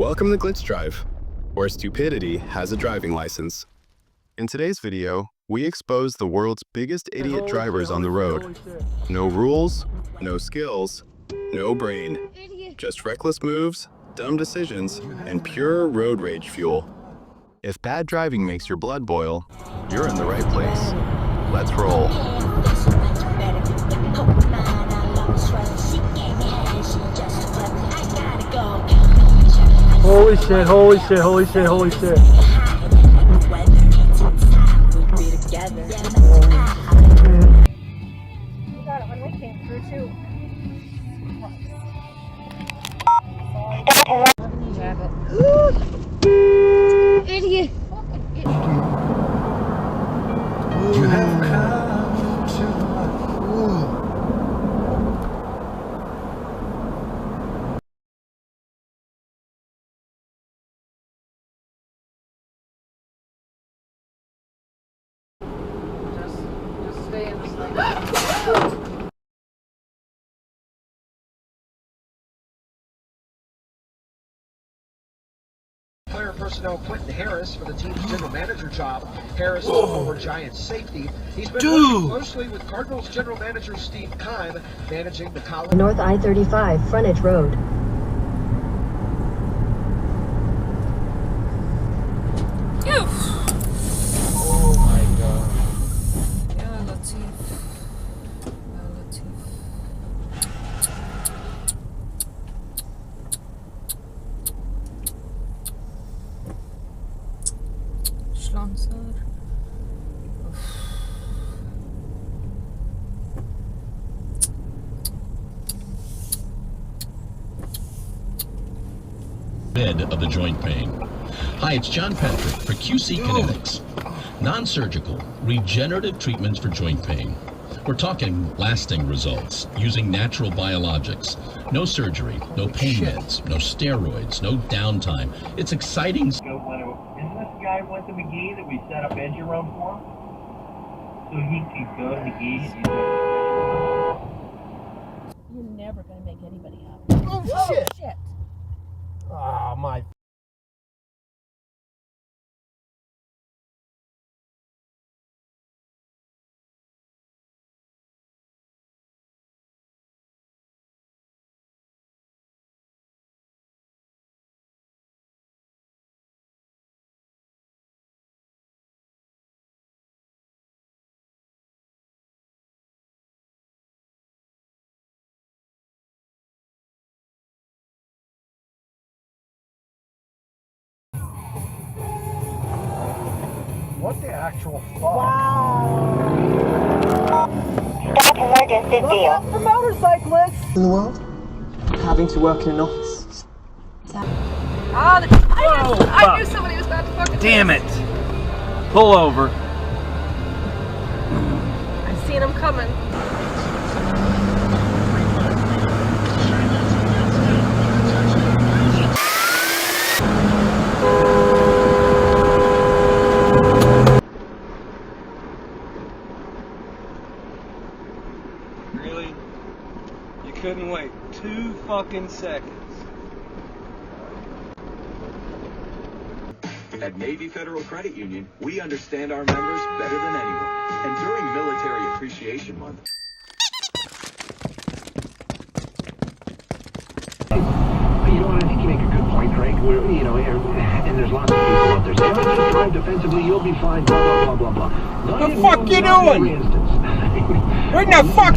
Welcome to Glitch Drive, where stupidity has a driving license. In today's video, we expose the world's biggest idiot drivers on the road. No rules, no skills, no brain. Just reckless moves, dumb decisions, and pure road rage fuel. If bad driving makes your blood boil, you're in the right place. Let's roll. Holy shit, holy shit, holy shit, holy shit. We got it when we came through too. Idiot. You have come to my Just stay in this lane. Player personnel Quentin Harris for the team's general manager job. Harris is a former Giants safety. He's been working closely with Cardinals general manager Steve Keim, managing the college. North I-35 frontage road. Oh my god. Yeah, Latif. Schlanzer. Bed of the joint pain. Hi, it's John Patrick for QC Kinetics. Non-surgical, regenerative treatments for joint pain. We're talking lasting results using natural biologics. No surgery, no pain meds, no steroids, no downtime. It's exciting. Isn't this guy went to McGee that we set up engine room for him? So he could go to McGee. You're never gonna make anybody happy. Oh shit! Shit. Oh my. What the actual fuck? Wow. Stop emergency Look out for motorcyclists. In the world, having to work in an office. I knew somebody was about to fucking. Damn it! Pull over. I seen him coming. Really? You couldn't wait 2 fucking seconds. At Navy Federal Credit Union, we understand our members better than anyone. And during Military Appreciation Month, You know, I think you make a good point, Craig. And there's lots of people out there saying, oh, just drive defensively, you'll be fine, blah, blah, blah, blah, blah. The fuck you doing? What in the fuck?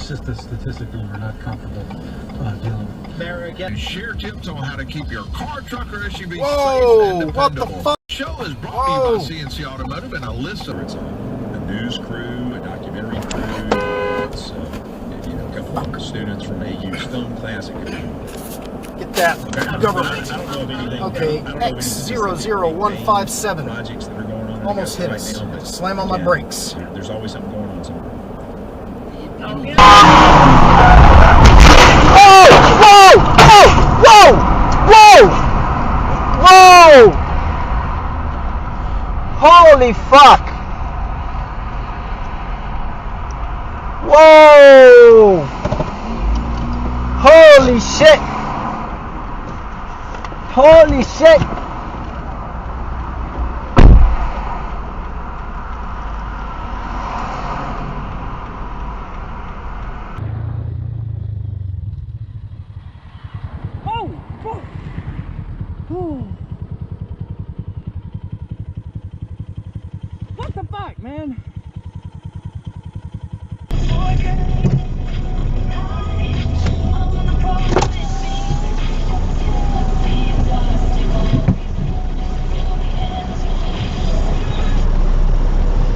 statistically we're not comfortable dealing with. There again. Share tips on how to keep your car, truck, or SUV Whoa, safe and what the dependable. fuck? Show is brought to you by CNC Automotive and a list of a news crew, a documentary crew, it's, a couple of students from AU's film class. Get that government. I don't know of anything. Okay, X00157. Projects that are going on. Almost hit us. Slam on my brakes. There's always something going on somewhere. Whoa! Whoa! Whoa! Whoa! Whoa! Holy fuck! Whoa! Holy shit! Holy shit! What the fuck, man?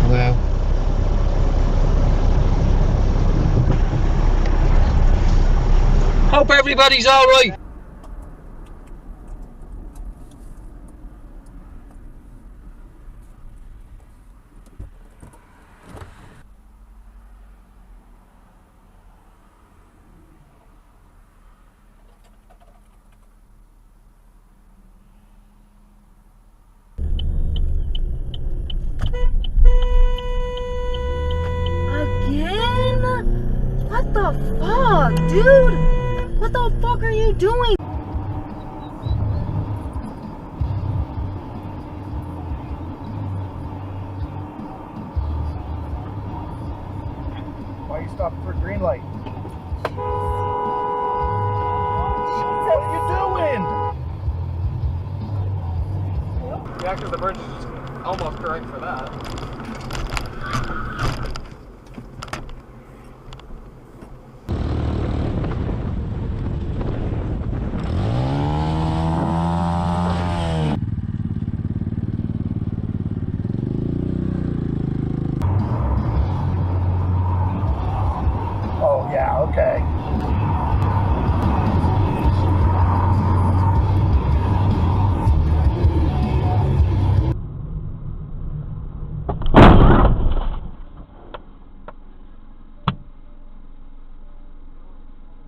Hello. Hope everybody's alright. Again? What the fuck, dude? What the fuck are you doing? Why are you stopping for a green light? What are you doing? Yeah, because the bridge is almost correct for that. Oh yeah, okay.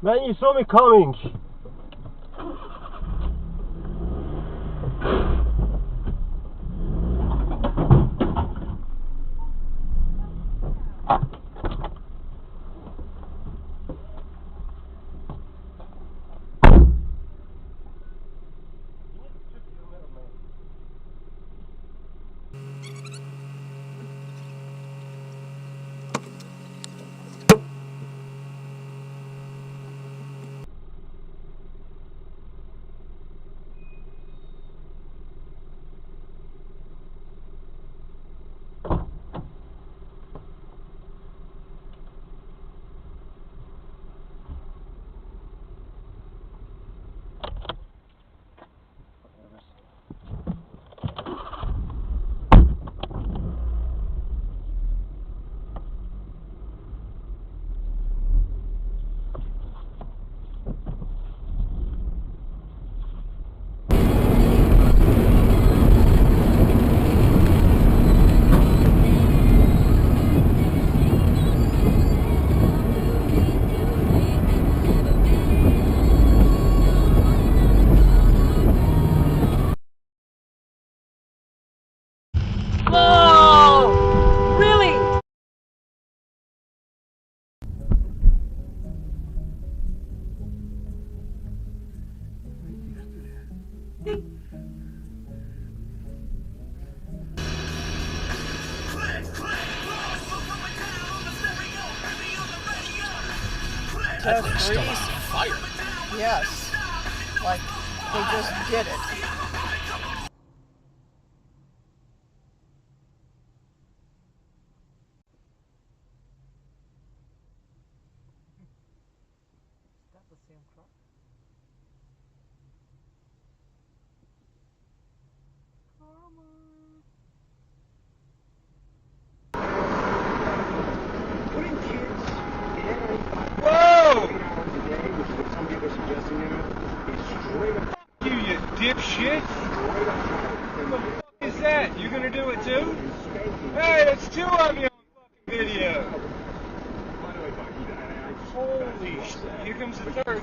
Man, you saw me coming. Whoa! Really? Test freeze. Fire. Yes. Like they just did it. You dipshit. What the fuck is that? You gonna do it too? Hey, it's two of you on fucking video. Holy shit. Here comes the third.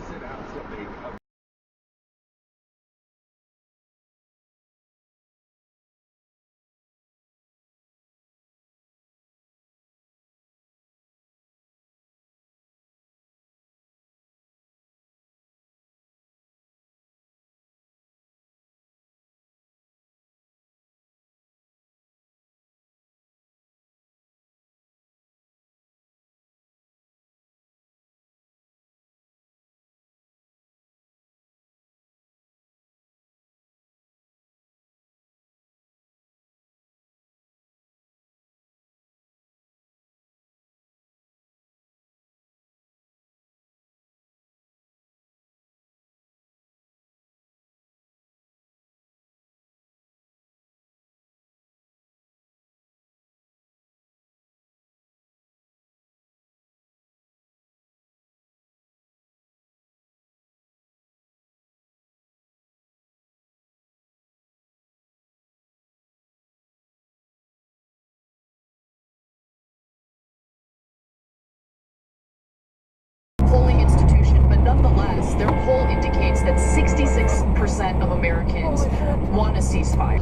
Polling institution, but nonetheless, their poll indicates that 66% of Americans want a ceasefire.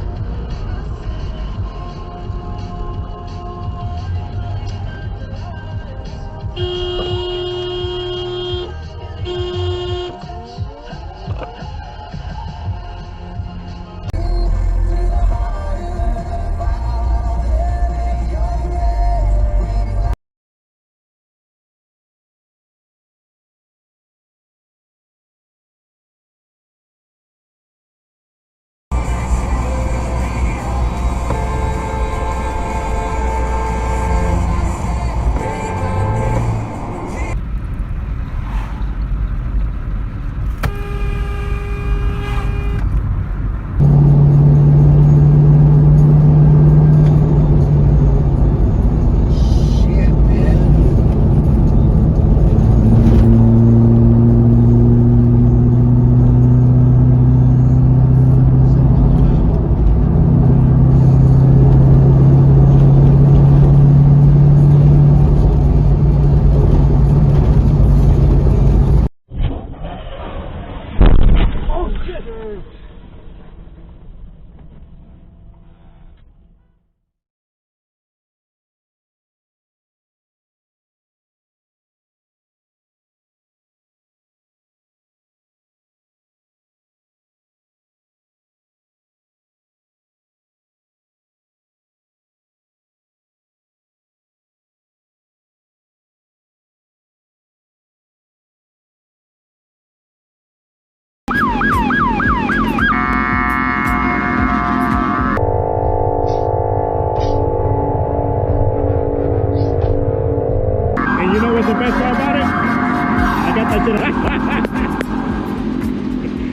And you know what's the best part about it? I got that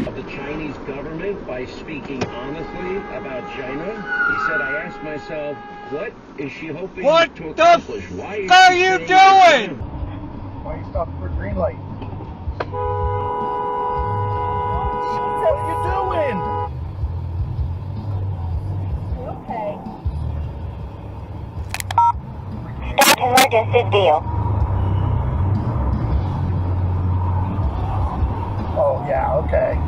shit. Of the Chinese government by speaking honestly about China. He said, I asked myself, what is she hoping to accomplish? Why is are she you saying doing? Why are you stopping for a green light? What are you doing? Okay. Start emergency deal. Oh, yeah, okay.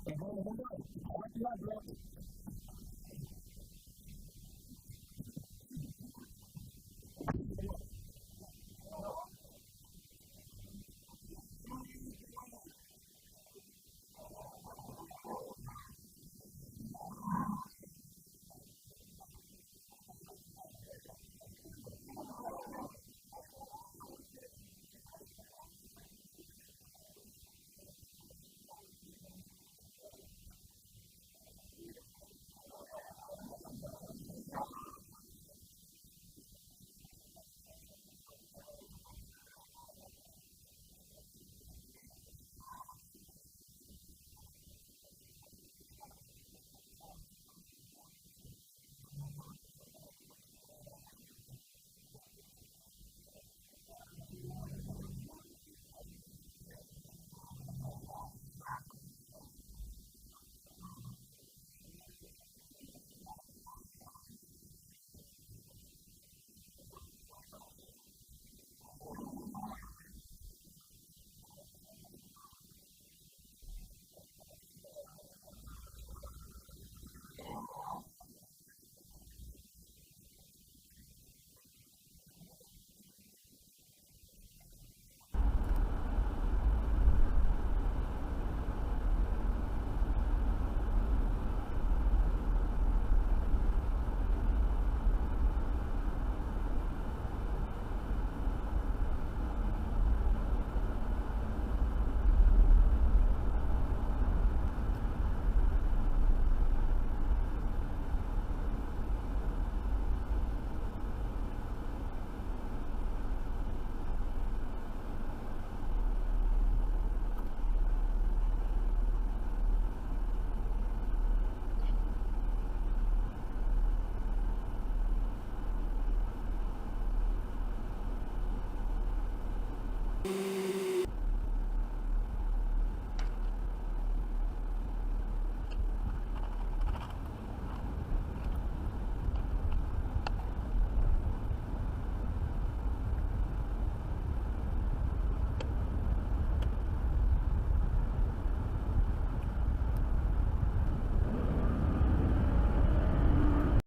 Thank you.